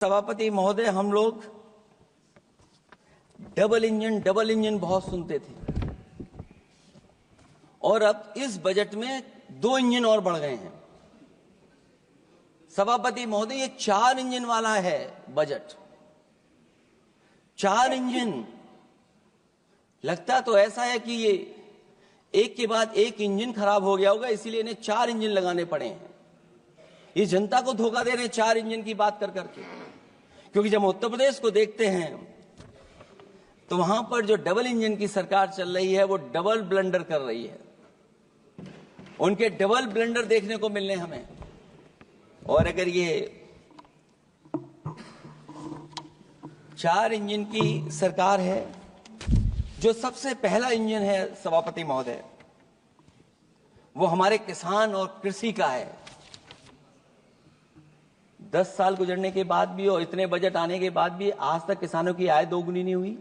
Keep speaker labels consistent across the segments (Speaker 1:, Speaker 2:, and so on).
Speaker 1: सभापति महोदय, हम लोग डबल इंजन बहुत सुनते थे और अब इस बजट में 2 इंजन और बढ़ गए हैं। सभापति महोदय, ये 4 इंजन वाला है बजट। 4 इंजन। लगता तो ऐसा है कि ये एक के बाद एक इंजन खराब हो गया होगा, इसीलिए इन्हें 4 इंजन लगाने पड़े हैं। ये जनता को धोखा दे रहे हैं 4 इंजन की बात कर करके। क्योंकि जब उत्तर प्रदेश को देखते हैं तो वहां पर जो डबल इंजन की सरकार चल रही है वो डबल ब्लंडर कर रही है। उनके डबल ब्लंडर देखने को मिलने हमें। और अगर ये 4 इंजन की सरकार है, जो सबसे पहला इंजन है सभापति महोदय, वो हमारे किसान और कृषि का है। 10 साल गुजरने के बाद भी और इतने बजट आने के बाद भी आज तक किसानों की आय दोगुनी नहीं हुई।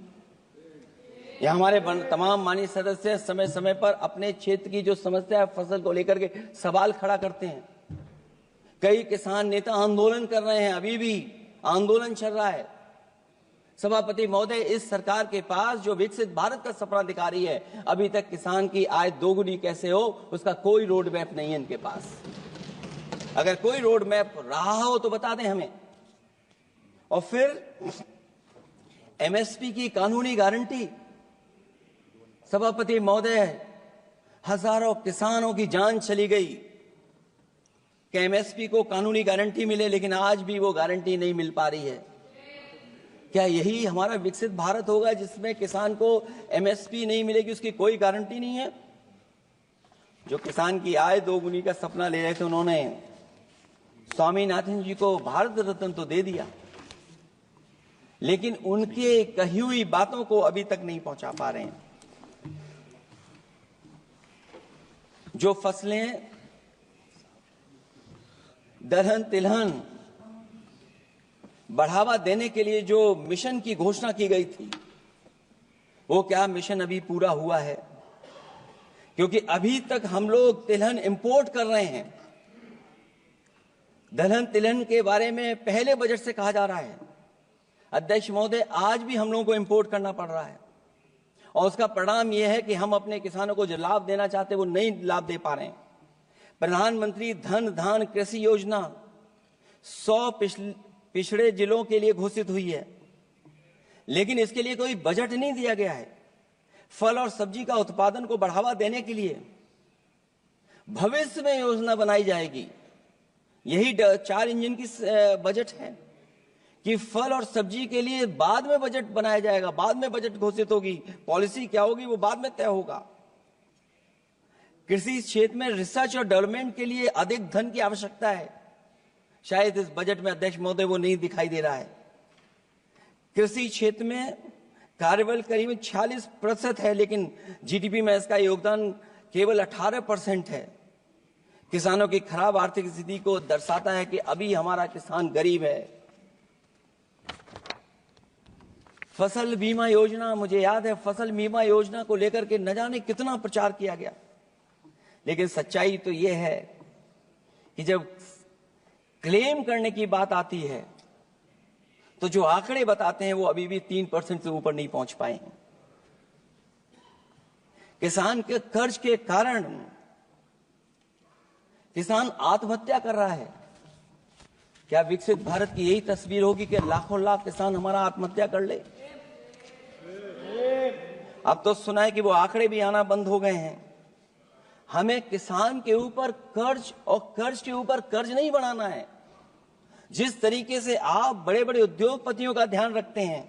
Speaker 1: यह हमारे तमाम माननीय सदस्य समय समय पर अपने क्षेत्र की जो समस्या है फसल को लेकर के सवाल खड़ा करते हैं। कई किसान नेता आंदोलन कर रहे हैं, अभी भी आंदोलन चल रहा है। सभापति महोदय, इस सरकार के पास जो विकसित भारत का सपना दिखा रही है, अभी तक किसान की आय दोगुनी कैसे हो उसका कोई रोड मैप नहीं है इनके पास। अगर कोई रोड मैप रहा हो तो बता दें हमें। और फिर एमएसपी की कानूनी गारंटी। सभापति महोदय, हजारों किसानों की जान चली गई कि एमएसपी को कानूनी गारंटी मिले, लेकिन आज भी वो गारंटी नहीं मिल पा रही है। क्या यही हमारा विकसित भारत होगा जिसमें किसान को एमएसपी नहीं मिलेगी, उसकी कोई गारंटी नहीं है? जो किसान की आय दोगुनी का सपना ले रहे थे, उन्होंने स्वामीनाथन जी को भारत रत्न तो दे दिया, लेकिन उनके कही हुई बातों को अभी तक नहीं पहुंचा पा रहे हैं। जो फसलें दलहन तिलहन बढ़ावा देने के लिए जो मिशन की घोषणा की गई थी, वो क्या मिशन अभी पूरा हुआ है? क्योंकि अभी तक हम लोग तिलहन इंपोर्ट कर रहे हैं। दलहन तिलहन के बारे में पहले बजट से कहा जा रहा है, अध्यक्ष महोदय, आज भी हम लोगों को इंपोर्ट करना पड़ रहा है। और उसका परिणाम यह है कि हम अपने किसानों को जो लाभ देना चाहते हैं वो नहीं लाभ दे पा रहे हैं। प्रधानमंत्री धन धान कृषि योजना 100 पिछड़े जिलों के लिए घोषित हुई है, लेकिन इसके लिए कोई बजट नहीं दिया गया है। फल और सब्जी का उत्पादन को बढ़ावा देने के लिए भविष्य में योजना बनाई जाएगी। यही 4 इंजन की बजट है कि फल और सब्जी के लिए बाद में बजट बनाया जाएगा, बाद में बजट घोषित होगी। पॉलिसी क्या होगी वो बाद में तय होगा। कृषि क्षेत्र में रिसर्च और डेवलपमेंट के लिए अधिक धन की आवश्यकता है। शायद इस बजट में अध्यक्ष महोदय वो नहीं दिखाई दे रहा है। कृषि क्षेत्र में कार्यबल करीब 46% है, लेकिन जीडीपी में इसका योगदान केवल 18% है। किसानों की खराब आर्थिक स्थिति को दर्शाता है कि अभी हमारा किसान गरीब है। फसल बीमा योजना, मुझे याद है फसल बीमा योजना को लेकर के न जाने कितना प्रचार किया गया, लेकिन सच्चाई तो यह है कि जब क्लेम करने की बात आती है तो जो आंकड़े बताते हैं वो अभी भी 3% से ऊपर नहीं पहुंच पाए हैं। किसान के कर्ज के कारण किसान आत्महत्या कर रहा है। क्या विकसित भारत की यही तस्वीर होगी कि लाखों लाख किसान हमारा आत्महत्या कर ले? अब तो सुना है कि वो आंकड़े भी आना बंद हो गए हैं। हमें किसान के ऊपर कर्ज और कर्ज के ऊपर कर्ज नहीं बनाना है। जिस तरीके से आप बड़े बड़े उद्योगपतियों का ध्यान रखते हैं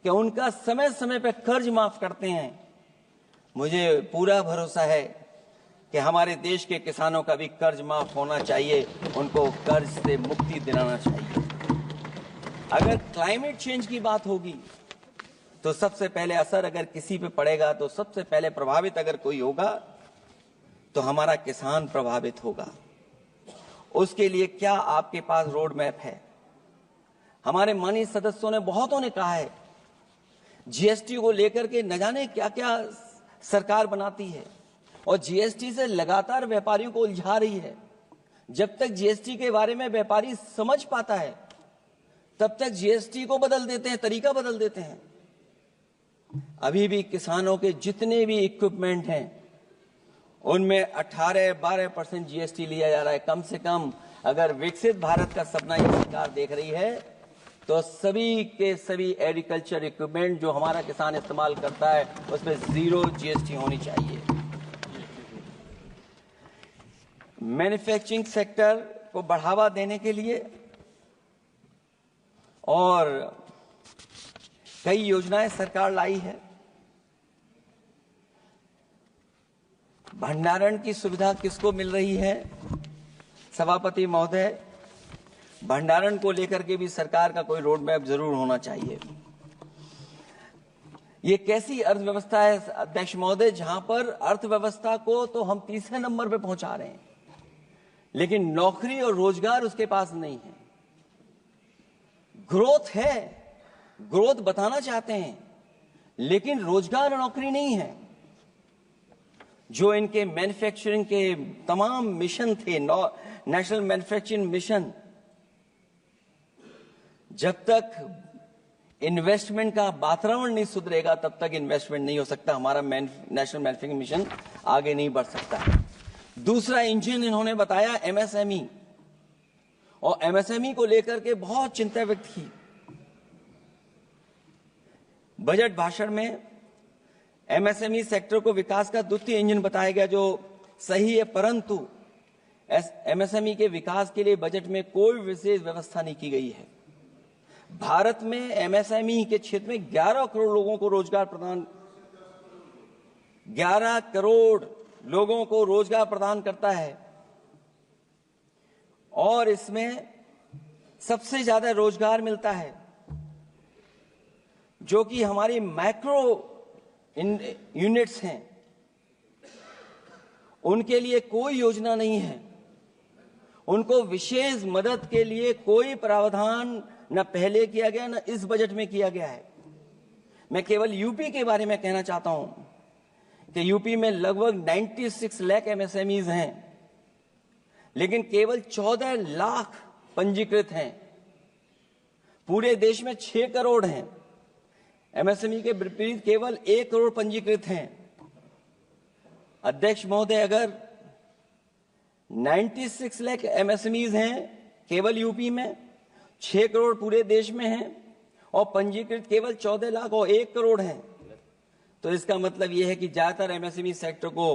Speaker 1: कि उनका समय समय पर कर्ज माफ करते हैं, मुझे पूरा भरोसा है कि हमारे देश के किसानों का भी कर्ज माफ होना चाहिए, उनको कर्ज से मुक्ति दिलाना चाहिए। अगर क्लाइमेट चेंज की बात होगी तो सबसे पहले असर अगर किसी पे पड़ेगा तो सबसे पहले प्रभावित अगर कोई होगा तो हमारा किसान प्रभावित होगा। उसके लिए क्या आपके पास रोड मैप है? हमारे माननीय सदस्यों ने बहुतों ने कहा है जीएसटी को लेकर के न जाने क्या क्या सरकार बनाती है और जीएसटी से लगातार व्यापारियों को उलझा रही है। जब तक जीएसटी के बारे में व्यापारी समझ पाता है तब तक जीएसटी को बदल देते हैं, तरीका बदल देते हैं। अभी भी किसानों के जितने भी इक्विपमेंट हैं उनमें 18-12% जीएसटी लिया जा रहा है। कम से कम अगर विकसित भारत का सपना ये सरकार देख रही है तो सभी के सभी एग्रीकल्चर इक्विपमेंट जो हमारा किसान इस्तेमाल करता है उसमें 0 जीएसटी होनी चाहिए। मैन्युफैक्चरिंग सेक्टर को बढ़ावा देने के लिए और कई योजनाएं सरकार लाई है। भंडारण की सुविधा किसको मिल रही है? सभापति महोदय, भंडारण को लेकर के भी सरकार का कोई रोड मैप जरूर होना चाहिए। ये कैसी अर्थव्यवस्था है अध्यक्ष महोदय, जहां पर अर्थव्यवस्था को तो हम तीसरे नंबर पे पहुंचा रहे हैं, लेकिन नौकरी और रोजगार उसके पास नहीं है। ग्रोथ है, ग्रोथ बताना चाहते हैं, लेकिन रोजगार और नौकरी नहीं है। जो इनके मैन्युफैक्चरिंग के तमाम मिशन थे, नेशनल मैन्युफैक्चरिंग मिशन, जब तक इन्वेस्टमेंट का वातावरण नहीं सुधरेगा तब तक इन्वेस्टमेंट नहीं हो सकता। हमारा नेशनल मैन्युफैक्चरिंग मिशन आगे नहीं बढ़ सकता। दूसरा इंजन इन्होंने बताया एमएसएमई, और एमएसएमई को लेकर के बहुत चिंता व्यक्त की। बजट भाषण में एमएसएमई सेक्टर को विकास का द्वितीय इंजन बताया गया, जो सही है, परंतु एमएसएमई के विकास के लिए बजट में कोई विशेष व्यवस्था नहीं की गई है। भारत में एमएसएमई के क्षेत्र में 11 करोड़ लोगों को रोजगार प्रदान 11 करोड़ लोगों को रोजगार प्रदान करता है, और इसमें सबसे ज्यादा रोजगार मिलता है जो कि हमारी माइक्रो यूनिट्स हैं। उनके लिए कोई योजना नहीं है, उनको विशेष मदद के लिए कोई प्रावधान न पहले किया गया न इस बजट में किया गया है। मैं केवल यूपी के बारे में कहना चाहता हूं कि यूपी में लगभग 96 लाख एमएसएमईज हैं, लेकिन केवल 14 लाख पंजीकृत हैं। पूरे देश में 6 करोड़ हैं। एमएसएमई के विपरीत केवल 1 करोड़ पंजीकृत हैं। अध्यक्ष महोदय, अगर 96 लाख एमएसएमईज हैं केवल यूपी में, 6 करोड़ पूरे देश में हैं, और पंजीकृत केवल 14 लाख और 1 करोड़ हैं, तो इसका मतलब यह है कि ज्यादातर एमएसएमई सेक्टर को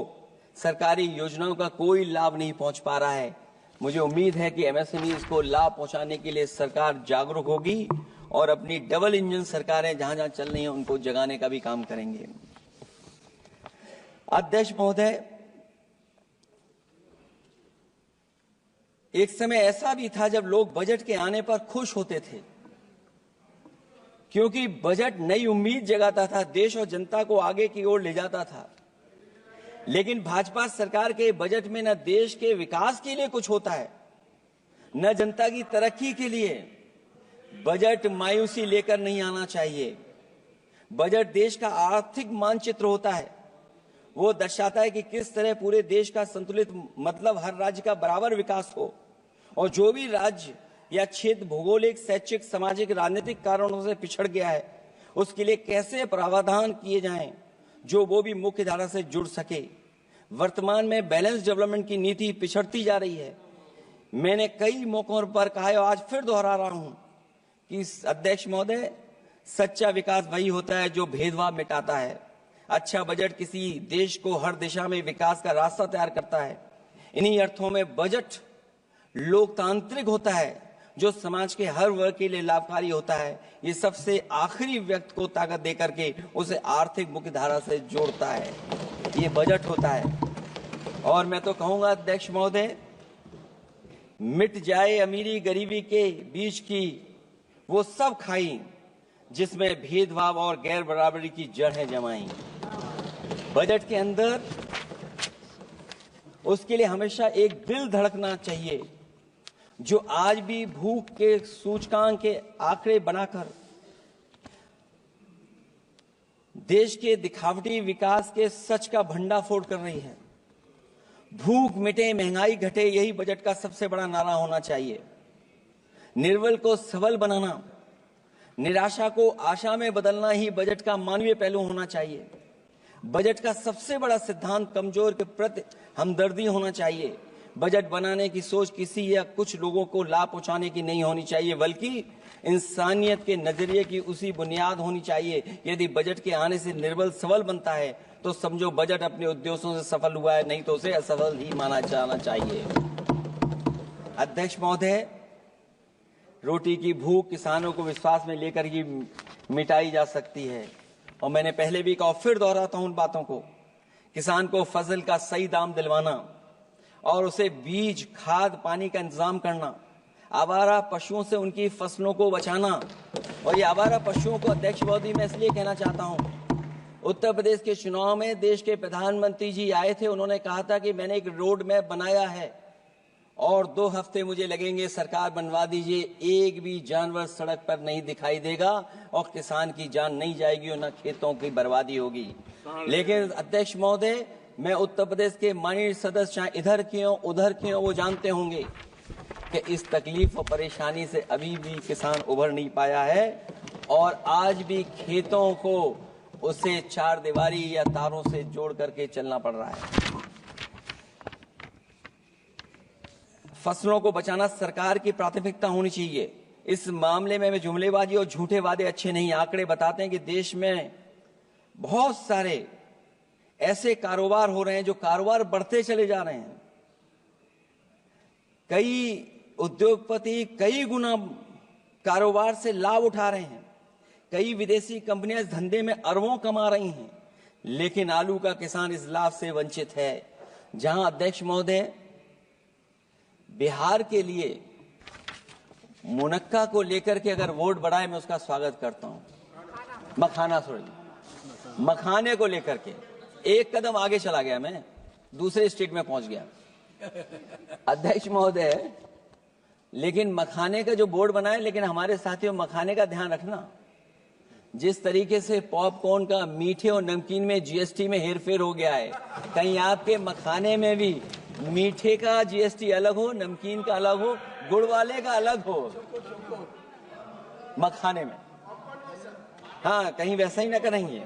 Speaker 1: सरकारी योजनाओं का कोई लाभ नहीं पहुंच पा रहा है। मुझे उम्मीद है कि एमएसएमई को लाभ पहुंचाने के लिए सरकार जागरूक होगी और अपनी डबल इंजन सरकारें जहां जहां चल रही हैं उनको जगाने का भी काम करेंगे। अध्यक्ष महोदय, एक समय ऐसा भी था जब लोग बजट के आने पर खुश होते थे, क्योंकि बजट नई उम्मीद जगाता था, देश और जनता को आगे की ओर ले जाता था। लेकिन भाजपा सरकार के बजट में न देश के विकास के लिए कुछ होता है, न जनता की तरक्की के लिए। बजट मायूसी लेकर नहीं आना चाहिए। बजट देश का आर्थिक मानचित्र होता है। वो दर्शाता है कि किस तरह पूरे देश का संतुलित, मतलब हर राज्य का बराबर विकास हो, और जो भी राज्य या क्षेत्र भौगोलिक, शैक्षिक, सामाजिक, राजनीतिक कारणों से पिछड़ गया है उसके लिए कैसे प्रावधान किए जाएं जो वो भी मुख्य धारा से जुड़ सके। वर्तमान में बैलेंस डेवलपमेंट की नीति पिछड़ती जा रही है। मैंने कई मौकों पर कहा है, आज फिर दोहरा रहा हूं कि अध्यक्ष महोदय, सच्चा विकास वही होता है जो भेदभाव मिटाता है। अच्छा बजट किसी देश को हर दिशा में विकास का रास्ता तैयार करता है। इन्हीं अर्थों में बजट लोकतांत्रिक होता है, जो समाज के हर वर्ग के लिए लाभकारी होता है। ये सबसे आखिरी व्यक्ति को ताकत देकर के उसे आर्थिक मुख्यधारा से जोड़ता है। ये बजट होता है। और मैं तो कहूंगा अध्यक्ष महोदय, मिट जाए अमीरी गरीबी के बीच की वो सब खाई जिसमें भेदभाव और गैर बराबरी की जड़ें जमाई। बजट के अंदर उसके लिए हमेशा एक दिल धड़कना चाहिए, जो आज भी भूख के सूचकांक के आंकड़े बनाकर देश के दिखावटी विकास के सच का भंडाफोड़ कर रही है। भूख मिटे, महंगाई घटे, यही बजट का सबसे बड़ा नारा होना चाहिए। निर्बल को सबल बनाना, निराशा को आशा में बदलना ही बजट का मानवीय पहलू होना चाहिए। बजट का सबसे बड़ा सिद्धांत कमजोर के प्रति हमदर्दी होना चाहिए। बजट बनाने की सोच किसी या कुछ लोगों को लाभ पहुंचाने की नहीं होनी चाहिए, बल्कि इंसानियत के नजरिए की उसी बुनियाद होनी चाहिए। यदि बजट के आने से निर्बल सबल बनता है तो समझो बजट अपने उद्देश्यों से सफल हुआ है, नहीं तो उसे असफल ही माना जाना चाहिए। अध्यक्ष महोदय, रोटी की भूख किसानों को विश्वास में लेकर ही मिटाई जा सकती है, और मैंने पहले भी कहा और फिर दोहराता हूं उन बातों को। किसान को फसल का सही दाम दिलवाना और उसे बीज, खाद, पानी का इंतजाम करना, आवारा पशुओं से उनकी फसलों को बचाना। और ये आवारा पशुओं को अध्यक्ष महोदय मैं इसलिए कहना चाहता हूं, उत्तर प्रदेश के चुनाव में देश के प्रधानमंत्री जी आए थे, उन्होंने कहा था कि मैंने एक रोड मैप बनाया है और 2 हफ्ते मुझे लगेंगे, सरकार बनवा दीजिए, एक भी जानवर सड़क पर नहीं दिखाई देगा और किसान की जान नहीं जाएगी और न खेतों की बर्बादी होगी। लेकिन अध्यक्ष महोदय, मैं उत्तर प्रदेश के माननीय सदस्य चाहे इधर के हों उधर के हों, वो जानते होंगे कि इस तकलीफ और परेशानी से अभी भी किसान उभर नहीं पाया है और आज भी खेतों को उसे चार दीवारी या तारों से जोड़ करके चलना पड़ रहा है। फसलों को बचाना सरकार की प्राथमिकता होनी चाहिए। इस मामले में जुमलेबाजी और झूठे वादे अच्छे नहीं। आंकड़े बताते हैं कि देश में बहुत सारे ऐसे कारोबार हो रहे हैं जो कारोबार बढ़ते चले जा रहे हैं। कई उद्योगपति कई गुना कारोबार से लाभ उठा रहे हैं। कई विदेशी कंपनियां इस धंधे में अरबों कमा रही हैं, लेकिन आलू का किसान इस लाभ से वंचित है। जहां अध्यक्ष महोदय, बिहार के लिए मुनक्का को लेकर के अगर वोट बढ़ाए, मैं उसका स्वागत करता हूं। मखाने को लेकर के एक कदम आगे चला गया, मैं दूसरे स्टेट में पहुंच गया अध्यक्ष महोदय। लेकिन मखाने का जो बोर्ड बनाए, लेकिन हमारे साथियों मखाने का ध्यान रखना, जिस तरीके से पॉपकॉर्न का मीठे और नमकीन में जीएसटी में हेरफेर हो गया है, कहीं आपके मखाने में भी मीठे का जीएसटी अलग हो, नमकीन का अलग हो, गुड़ वाले का अलग हो मखाने में। हाँ, कहीं वैसा ही ना करेंगे।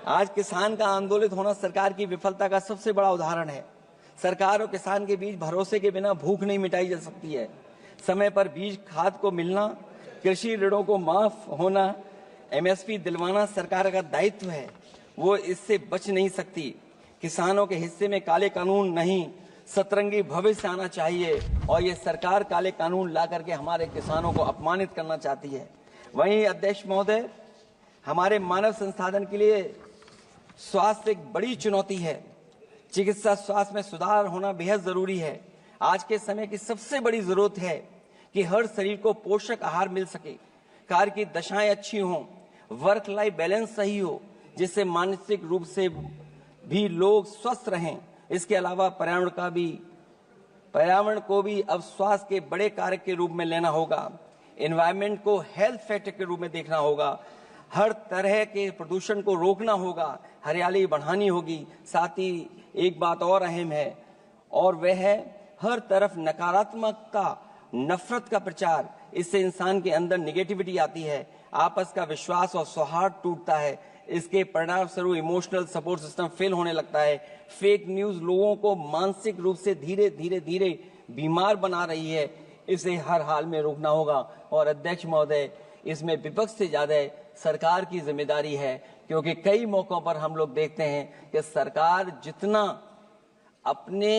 Speaker 1: आज किसान का आंदोलित होना सरकार की विफलता का सबसे बड़ा उदाहरण है। सरकार और किसान के बीच भरोसे के बिना भूख नहीं मिटाई जा सकती है। समय पर बीज, खाद को मिलना, कृषि ऋणों को माफ होना, एमएसपी दिलवाना सरकार का दायित्व है, वो इससे बच नहीं सकती। किसानों के हिस्से में काले कानून नहीं, सतरंगी भविष्य आना चाहिए, और ये सरकार काले कानून ला करके हमारे किसानों को अपमानित करना चाहती है। वहीं अध्यक्ष महोदय, हमारे मानव संसाधन के लिए स्वास्थ्य एक बड़ी चुनौती है। चिकित्सा स्वास्थ्य में सुधार होना बेहद जरूरी है। आज के समय की सबसे बड़ी जरूरत है कि हर शरीर को पोषक आहार मिल सके, कार्य की दशाएं अच्छी हों, वर्क लाइफ बैलेंस सही हो, जिससे मानसिक रूप से भी लोग स्वस्थ रहें। इसके अलावा पर्यावरण को भी अब स्वास्थ्य के बड़े कारक के रूप में लेना होगा। एनवायरनमेंट को हेल्थ फैक्टर के रूप में देखना होगा। हर तरह के प्रदूषण को रोकना होगा, हरियाली बढ़ानी होगी। साथ ही एक बात और अहम है, और वह है हर तरफ नकारात्मकता, नफरत का प्रचार। इससे इंसान के अंदर निगेटिविटी आती है, आपस का विश्वास और सौहार्द टूटता है। इसके परिणाम स्वरूप इमोशनल सपोर्ट सिस्टम फेल होने लगता है। फेक न्यूज लोगों को मानसिक रूप से धीरे धीरे बीमार बना रही है। इसे हर हाल में रोकना होगा। और अध्यक्ष महोदय, इसमें विपक्ष से ज्यादा सरकार की जिम्मेदारी है, क्योंकि कई मौकों पर हम लोग देखते हैं कि सरकार जितना अपने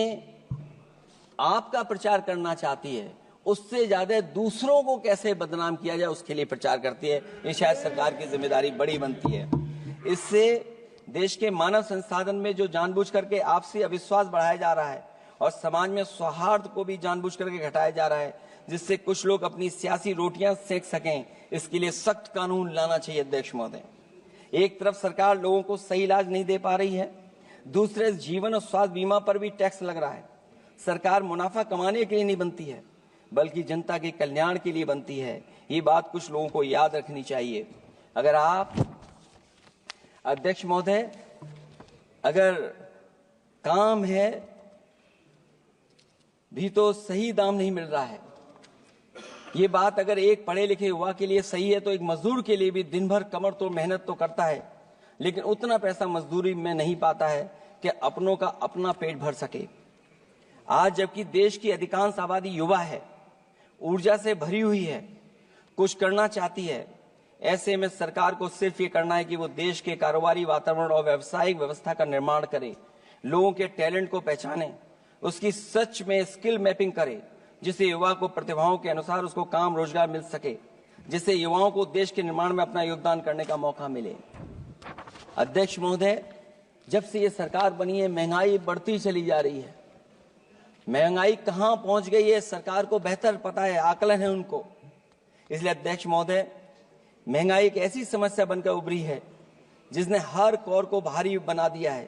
Speaker 1: आप का प्रचार करना चाहती है, उससे ज्यादा दूसरों को कैसे बदनाम किया जाए उसके लिए प्रचार करती है। ये शायद सरकार की जिम्मेदारी बड़ी बनती है। इससे देश के मानव संसाधन में जो जानबूझ करके आपसी अविश्वास बढ़ाया जा रहा है और समाज में सौहार्द को भी जानबूझ करके घटाया जा रहा है, जिससे कुछ लोग अपनी सियासी रोटियां सेक सकें। इसके लिए सख्त कानून लाना चाहिए अध्यक्ष महोदय। एक तरफ सरकार लोगों को सही इलाज नहीं दे पा रही है, दूसरे जीवन और स्वास्थ्य बीमा पर भी टैक्स लग रहा है। सरकार मुनाफा कमाने के लिए नहीं बनती है, बल्कि जनता के कल्याण के लिए बनती है। ये बात कुछ लोगों को याद रखनी चाहिए। अगर आप अध्यक्ष महोदय, अगर काम है भी तो सही दाम नहीं मिल रहा है, ये बात अगर एक पढ़े लिखे युवा के लिए सही है तो एक मजदूर के लिए भी दिन भर कमर तोड़ मेहनत तो करता है, लेकिन उतना पैसा मजदूरी में नहीं पाता है कि अपनों का अपना पेट भर सके। आज जबकि देश की अधिकांश आबादी युवा है, ऊर्जा से भरी हुई है, कुछ करना चाहती है, ऐसे में सरकार को सिर्फ ये करना है कि वो देश के कारोबारी वातावरण और व्यावसायिक व्यवस्था का निर्माण करे, लोगों के टैलेंट को पहचाने, उसकी सच में स्किल मैपिंग करे, जिससे युवा को प्रतिभाओं के अनुसार उसको काम रोजगार मिल सके, जिससे युवाओं को देश के निर्माण में अपना योगदान करने का मौका मिले। अध्यक्ष महोदय, जब से ये सरकार बनी है महंगाई बढ़ती चली जा रही है। महंगाई कहां पहुंच गई है सरकार को बेहतर पता है, आकलन है उनको। इसलिए अध्यक्ष महोदय, महंगाई एक ऐसी समस्या बनकर उभरी है जिसने हर कौर को भारी बना दिया है।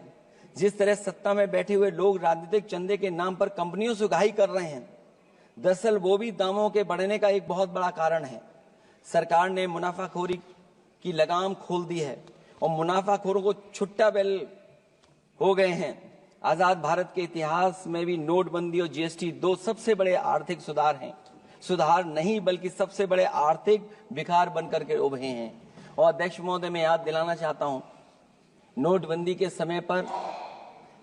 Speaker 1: जिस तरह सत्ता में बैठे हुए लोग राजनीतिक चंदे के नाम पर कंपनियों से उगाही कर रहे हैं, दरअसल वो भी दामों के बढ़ने का एक बहुत बड़ा कारण है। सरकार ने मुनाफाखोरी की लगाम खोल दी है और मुनाफाखोरों को छुट्टा बैल हो गए हैं। आजाद भारत के इतिहास में भी नोटबंदी और जीएसटी दो सबसे बड़े आर्थिक सुधार हैं। सुधार नहीं बल्कि सबसे बड़े आर्थिक विकार बनकर के उभरे हैं। और अध्यक्ष महोदय, मैं याद दिलाना चाहता हूं, नोटबंदी के समय पर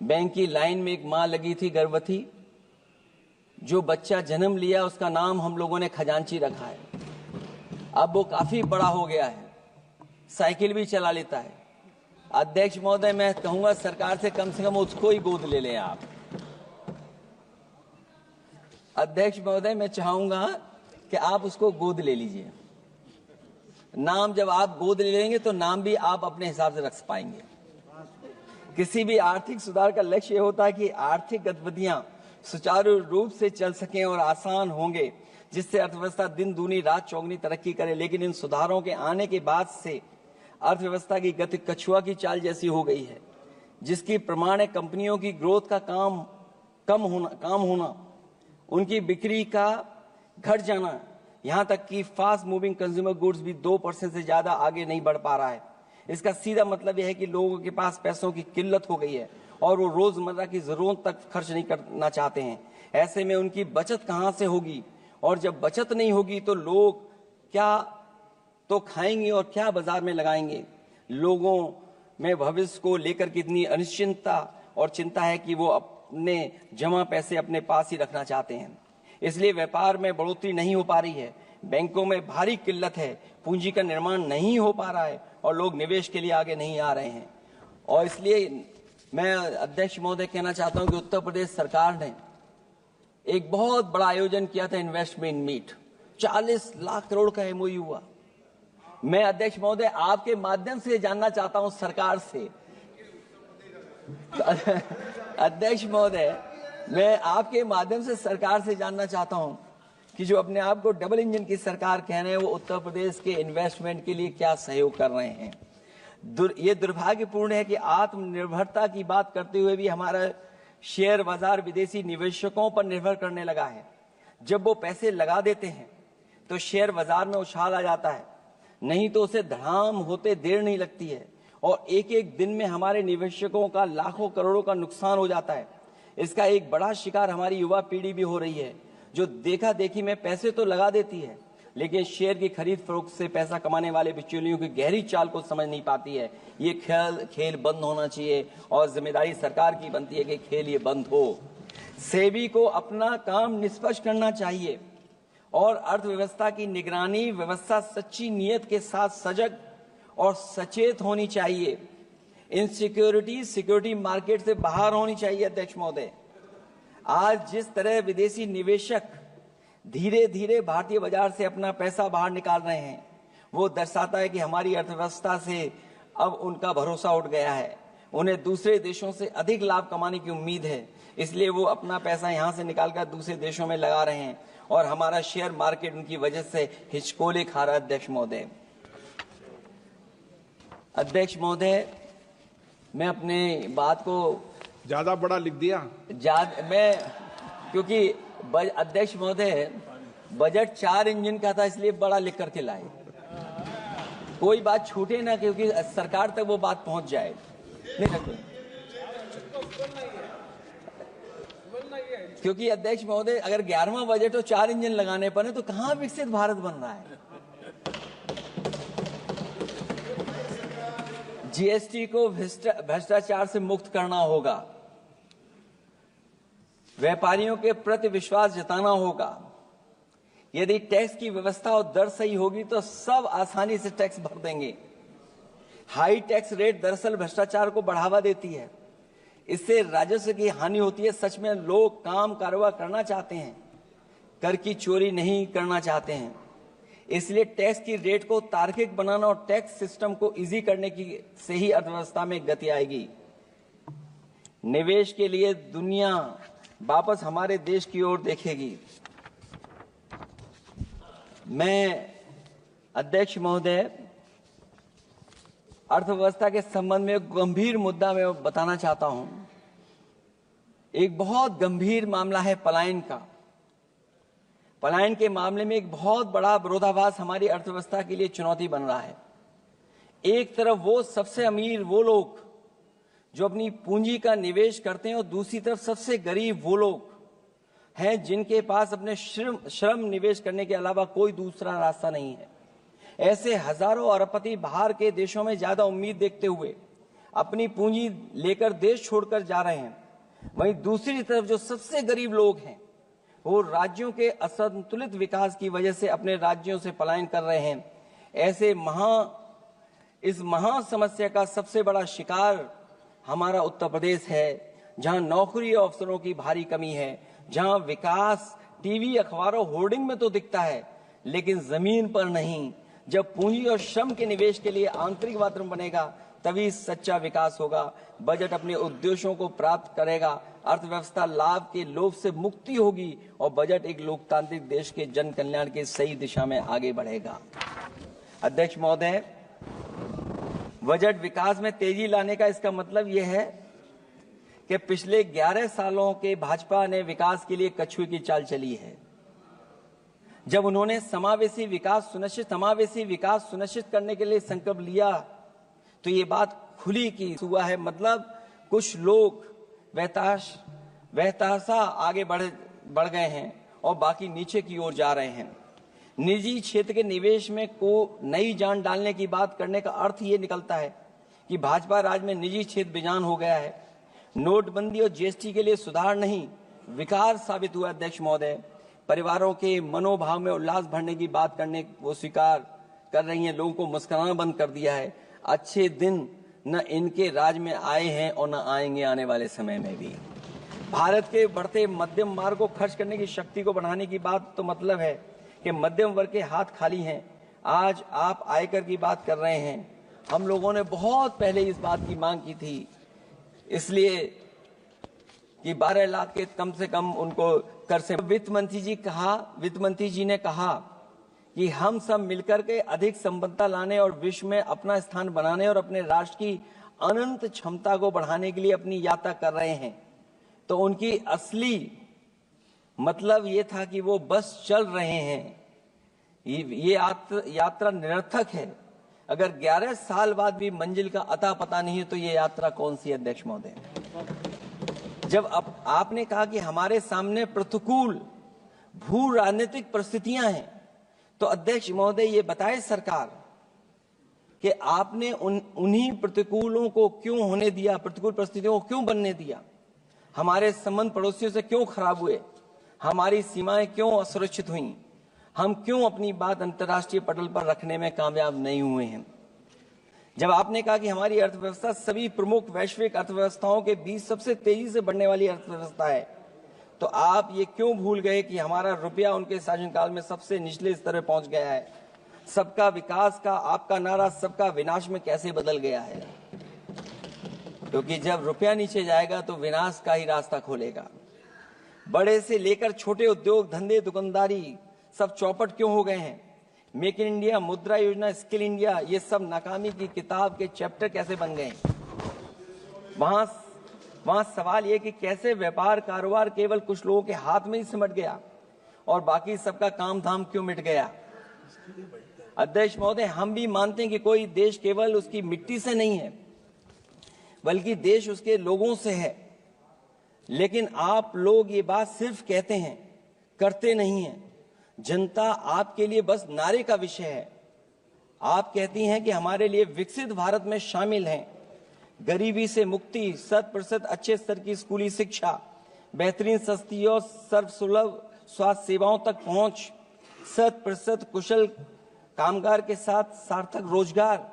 Speaker 1: बैंक की लाइन में एक मां लगी थी गर्भवती, जो बच्चा जन्म लिया उसका नाम हम लोगों ने खजांची रखा है। अब वो काफी बड़ा हो गया है, साइकिल भी चला लेता है। अध्यक्ष महोदय, मैं कहूंगा सरकार से कम उसको ही गोद ले लें आप। अध्यक्ष महोदय, मैं चाहूंगा कि आप उसको गोद ले लीजिए। नाम जब आप गोद ले लेंगे तो नाम भी आप अपने हिसाब से रख पाएंगे। किसी भी आर्थिक सुधार का लक्ष्य होता है कि आर्थिक गतिविधियां सुचारू रूप से चल सकें और आसान होंगे, जिससे अर्थव्यवस्था दिन दूनी रात चौगुनी तरक्की करे। लेकिन इन सुधारों के आने के बाद से अर्थव्यवस्था की गति कछुआ की चाल जैसी हो गई है, जिसकी प्रमाण है कंपनियों की ग्रोथ का काम होना, उनकी बिक्री का घट जाना, यहां तक कि फास्ट मूविंग कंज्यूमर गुड्स भी 2% से ज्यादा आगे नहीं बढ़ पा रहा है। इसका सीधा मतलब यह है कि लोगों के पास पैसों की किल्लत हो गई है और वो रोजमर्रा की जरूरत तक खर्च नहीं करना चाहते हैं। ऐसे में उनकी बचत कहां से होगी, और जब बचत नहीं होगी तो लोग क्या तो खाएंगे और क्या बाजार में लगाएंगे। लोगों में भविष्य को लेकर कितनी अनिश्चितता और चिंता है कि वो अपने जमा पैसे अपने पास ही रखना चाहते हैं। इसलिए व्यापार में बढ़ोतरी नहीं हो पा रही है, बैंकों में भारी किल्लत है, पूंजी का निर्माण नहीं हो पा रहा है और लोग निवेश के लिए आगे नहीं आ रहे हैं। और इसलिए मैं अध्यक्ष महोदय कहना चाहता हूं कि उत्तर प्रदेश सरकार ने एक बहुत बड़ा आयोजन किया था, इन्वेस्टमेंट मीट, 40 लाख करोड़ का एमओयू हुआ। मैं अध्यक्ष महोदय आपके माध्यम से जानना चाहता हूं सरकार से, अध्यक्ष महोदय मैं आपके माध्यम से सरकार से जानना चाहता हूं कि जो अपने आप को डबल इंजन की सरकार कह रहे हैं, वो उत्तर प्रदेश के इन्वेस्टमेंट के लिए क्या सहयोग कर रहे हैं। ये दुर्भाग्यपूर्ण है कि आत्मनिर्भरता की बात करते हुए भी हमारा शेयर बाजार विदेशी निवेशकों पर निर्भर करने लगा है। जब वो पैसे लगा देते हैं तो शेयर बाजार में उछाल आ जाता है, नहीं तो उसे धड़ाम होते देर नहीं लगती है और एक एक दिन में हमारे निवेशकों का लाखों करोड़ों का नुकसान हो जाता है। इसका एक बड़ा शिकार हमारी युवा पीढ़ी भी हो रही है, जो देखा देखी में पैसे तो लगा देती है लेकिन शेयर की खरीद फरोख्त से पैसा कमाने वाले बिचौलियों की गहरी चाल को समझ नहीं पाती है। ये खेल बंद होना चाहिए और जिम्मेदारी सरकार की बनती है कि खेल ये बंद हो। सेबी को अपना काम निष्पक्ष करना चाहिए और अर्थव्यवस्था की निगरानी व्यवस्था सच्ची नीयत के साथ सजग और सचेत होनी चाहिए। इनसिक्योरिटी सिक्योरिटी मार्केट से बाहर होनी चाहिए। अध्यक्ष महोदय, आज जिस तरह विदेशी निवेशक धीरे धीरे भारतीय बाजार से अपना पैसा बाहर निकाल रहे हैं, वो दर्शाता है कि हमारी अर्थव्यवस्था से अब उनका भरोसा उठ गया है। उन्हें दूसरे देशों से अधिक लाभ कमाने की उम्मीद है, इसलिए वो अपना पैसा यहां से निकालकर दूसरे देशों में लगा रहे हैं और हमारा शेयर मार्केट उनकी वजह से हिचकोले खा रहा है। अध्यक्ष महोदय, मैं अपने बात को
Speaker 2: ज्यादा बड़ा लिख दिया
Speaker 1: मैं, क्योंकि अध्यक्ष महोदय बजट 4 इंजन का था इसलिए बड़ा लिख करके लाए। कोई बात छूटे ना, क्योंकि सरकार तक वो बात पहुंच जाए। नहीं क्योंकि अध्यक्ष महोदय, अगर 11वां बजट हो 4 इंजन लगाने पड़े तो कहां विकसित भारत बन रहा है। जीएसटी को भ्रष्टाचार से मुक्त करना होगा, व्यापारियों के प्रति विश्वास जताना होगा। यदि टैक्स की व्यवस्था और दर सही होगी तो सब आसानी से टैक्स भर देंगे। हाई टैक्स रेट दरअसल भ्रष्टाचार को बढ़ावा देती है, इससे राजस्व की हानि होती है। सच में लोग काम कारोबार करना चाहते हैं, कर की चोरी नहीं करना चाहते हैं। इसलिए टैक्स की रेट को तार्किक बनाना और टैक्स सिस्टम को इजी करने की से ही अर्थव्यवस्था में गति आएगी। निवेश के लिए दुनिया वापस हमारे देश की ओर देखेगी। मैं अध्यक्ष महोदय, अर्थव्यवस्था के संबंध में एक गंभीर मुद्दा मैं बताना चाहता हूं। एक बहुत गंभीर मामला है पलायन का। पलायन के मामले में एक बहुत बड़ा विरोधाभास हमारी अर्थव्यवस्था के लिए चुनौती बन रहा है। एक तरफ वो सबसे अमीर वो लोग जो अपनी पूंजी का निवेश करते हैं और दूसरी तरफ सबसे गरीब वो लोग हैं जिनके पास अपने श्रम निवेश करने के अलावा कोई दूसरा रास्ता नहीं है। ऐसे हजारों अरबपति बाहर के देशों में ज्यादा उम्मीद देखते हुए अपनी पूंजी लेकर देश छोड़कर जा रहे हैं। वहीं दूसरी तरफ जो सबसे गरीब लोग हैं वो राज्यों के असंतुलित विकास की वजह से अपने राज्यों से पलायन कर रहे हैं। इस महा समस्या का सबसे बड़ा शिकार हमारा उत्तर प्रदेश है, जहां नौकरी और अवसरों की भारी कमी है, जहां विकास टीवी अखबारों होर्डिंग में तो दिखता है लेकिन जमीन पर नहीं। जब पूंजी और श्रम के निवेश के लिए आंतरिक वातावरण बनेगा तभी सच्चा विकास होगा। बजट अपने उद्देश्यों को प्राप्त करेगा, अर्थव्यवस्था लाभ के लोभ से मुक्ति होगी और बजट एक लोकतांत्रिक देश के जन कल्याण की सही दिशा में आगे बढ़ेगा। अध्यक्ष महोदय, बजट विकास में तेजी लाने का इसका मतलब यह है कि पिछले 11 सालों के भाजपा ने विकास के लिए कछुए की चाल चली है। जब उन्होंने समावेशी विकास सुनिश्चित करने के लिए संकल्प लिया तो ये बात खुली की हुआ है। मतलब कुछ लोग वहताशा आगे बढ़ गए हैं और बाकी नीचे की ओर जा रहे हैं। निजी क्षेत्र के निवेश में को नई जान डालने की बात करने का अर्थ ये निकलता है कि भाजपा राज में निजी क्षेत्र बेजान हो गया है। नोटबंदी और जीएसटी के लिए सुधार नहीं विकार साबित हुआ। अध्यक्ष महोदय, परिवारों के मनोभाव में उल्लास भरने की बात करने वो स्वीकार कर रही हैं, लोगों को मुस्कुराना बंद कर दिया है। अच्छे दिन न इनके राज में आए हैं और न आएंगे आने वाले समय में भी। भारत के बढ़ते मध्यम मार्ग को खर्च करने की शक्ति को बढ़ाने की बात तो मतलब है कि मध्यम वर्ग के हाथ खाली हैं। आज आप आयकर की बात कर रहे हैं। हम लोगों ने बहुत पहले इस बात की मांग की थी, इसलिए कि 12 लाख के कम से कम उनको कर से। वित्त मंत्री जी ने कहा कि हम सब मिलकर के अधिक संपन्नता लाने और विश्व में अपना स्थान बनाने और अपने राष्ट्र की अनंत क्षमता को बढ़ाने के लिए अपनी यात्रा कर रहे हैं। तो उनकी असली मतलब ये था कि वो बस चल रहे हैं। ये यात्रा निरर्थक है। अगर 11 साल बाद भी मंजिल का अता पता नहीं है तो ये यात्रा कौन सी? अध्यक्ष महोदय, जब आपने कहा कि हमारे सामने प्रतिकूल भू राजनीतिक परिस्थितियां हैं तो अध्यक्ष महोदय ये बताए सरकार कि आपने उन्हीं प्रतिकूलों को क्यों होने दिया, प्रतिकूल परिस्थितियों को क्यों बनने दिया? हमारे संबंध पड़ोसियों से क्यों खराब हुए? हमारी सीमाएं क्यों असुरक्षित हुईं? हम क्यों अपनी बात अंतर्राष्ट्रीय पटल पर रखने में कामयाब नहीं हुए हैं? जब आपने कहा कि हमारी अर्थव्यवस्था सभी प्रमुख वैश्विक अर्थव्यवस्थाओं के बीच सबसे तेजी से बढ़ने वाली अर्थव्यवस्था है, तो आप ये क्यों भूल गए कि हमारा रुपया उनके शासनकाल में सबसे निचले स्तर पर पहुंच गया है? सबका विकास का आपका नारा सबका विनाश में कैसे बदल गया है? क्योंकि जब रुपया नीचे जाएगा तो विनाश का ही रास्ता खोलेगा। बड़े से लेकर छोटे उद्योग धंधे दुकानदारी सब चौपट क्यों हो गए हैं? मेक इन इंडिया, मुद्रा योजना, स्किल इंडिया, ये सब नाकामी की किताब के चैप्टर कैसे बन गए? वहां सवाल ये कि कैसे व्यापार कारोबार केवल कुछ लोगों के हाथ में ही सिमट गया और बाकी सबका काम धाम क्यों मिट गया? अध्यक्ष महोदय, हम भी मानते हैं कि कोई देश केवल उसकी मिट्टी से नहीं है बल्कि देश उसके लोगों से है। लेकिन आप लोग ये बात सिर्फ कहते हैं, करते नहीं हैं। जनता आपके लिए बस नारे का विषय है। आप कहती हैं कि हमारे लिए विकसित भारत में शामिल हैं गरीबी से मुक्ति, 100% अच्छे स्तर की स्कूली शिक्षा, बेहतरीन सस्ती और सर्वसुलभ स्वास्थ्य सेवाओं तक पहुंच, 100% कुशल कामगार के साथ सार्थक रोजगार,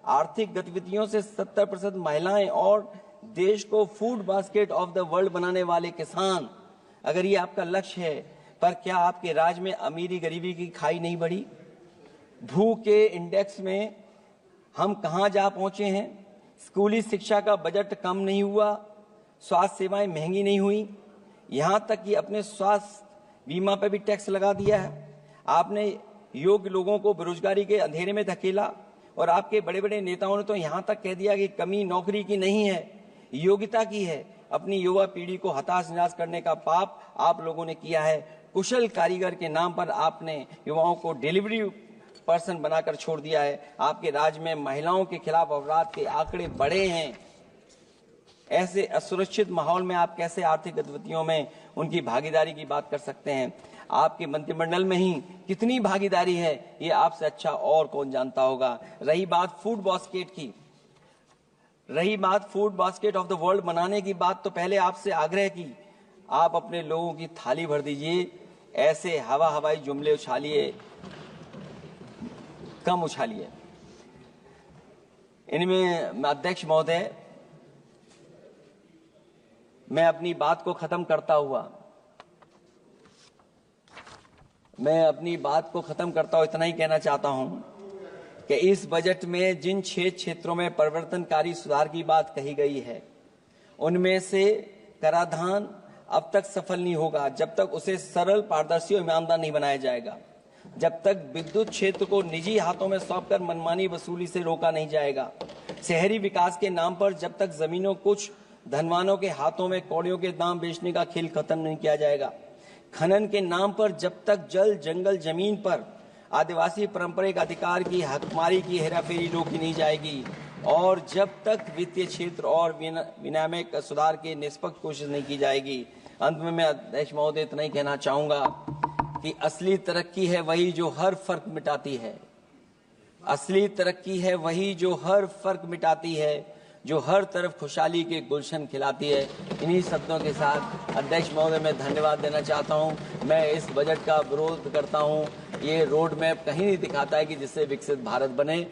Speaker 1: आर्थिक गतिविधियों से 70% महिलाएं और देश को food basket of the world बनाने वाले किसान। अगर ये आपका लक्ष्य है, पर क्या आपके राज्य में अमीरी गरीबी की खाई नहीं बढ़ी? भूख के इंडेक्स में हम कहां जा पहुंचे हैं? स्कूली शिक्षा का बजट कम नहीं हुआ, स्वास्थ्य सेवाएं महंगी नहीं हुई, यहां तक कि अपने स्वास्थ्य बीमा पर भी टैक्स लगा दिया है। आपने योग्य लोगों को बेरोजगारी के अंधेरे में धकेला और आपके बड़े बड़े नेताओं ने तो यहां तक कह दिया कि कमी नौकरी की नहीं है, योग्यता की है। अपनी युवा पीढ़ी को हताश निराश करने का पाप आप लोगों ने किया है। कुशल कारीगर के नाम पर आपने युवाओं को डिलीवरी पर्सन बनाकर छोड़ दिया है। आपके राज्य में महिलाओं के खिलाफ अपराध के आंकड़े बढ़े हैं। ऐसे असुरक्षित माहौल में आप कैसे आर्थिक गतिविधियों में उनकी भागीदारी की बात कर सकते हैं? आपके मंत्रिमंडल में ही कितनी भागीदारी है, ये आपसे अच्छा और कौन जानता होगा। रही बात फूड बास्केट की, रही बात food basket of the world बनाने की बात, तो पहले आपसे आग्रह की आप अपने लोगों की थाली भर दीजिए। ऐसे हवाई जुमले उछालिए, कम उछालिए। इनमें अध्यक्ष महोदय, मैं अपनी बात को खत्म करता हुआ इतना ही कहना चाहता हूं कि इस बजट में जिन 6 क्षेत्रों में परिवर्तनकारी सुधार की बात कही गई है, उनमें से कराधान अब तक सफल नहीं होगा जब तक उसे सरल, पारदर्शी और ईमानदार नहीं बनाया जाएगा। जब तक विद्युत क्षेत्र को निजी हाथों में सौंपकर मनमानी वसूली से रोका नहीं जाएगा। शहरी विकास के नाम पर जब तक जमीनों कुछ धनवानों के हाथों में कौड़ियों के दाम बेचने का खेल खत्म नहीं किया जाएगा। खनन के नाम पर जब तक जल, जंगल, जमीन पर आदिवासी पारंपरिक अधिकार की हकमारी की हेराफेरी रोकी नहीं जाएगी, और जब तक वित्तीय क्षेत्र और विनियामक सुधार की निष्पक्ष कोशिश नहीं की जाएगी। अंत में मैं अध्यक्ष महोदय इतना ही कहना चाहूंगा कि असली तरक्की है वही जो हर फर्क मिटाती है। असली तरक्की है वही जो हर फर्क मिटाती है, जो हर तरफ खुशहाली के गुलशन खिलाती है। इन्हीं शब्दों के साथ अध्यक्ष महोदय मैं धन्यवाद देना चाहता हूं। मैं इस बजट का विरोध करता हूं। ये रोड मैप कहीं नहीं दिखाता है कि जिससे विकसित भारत बने।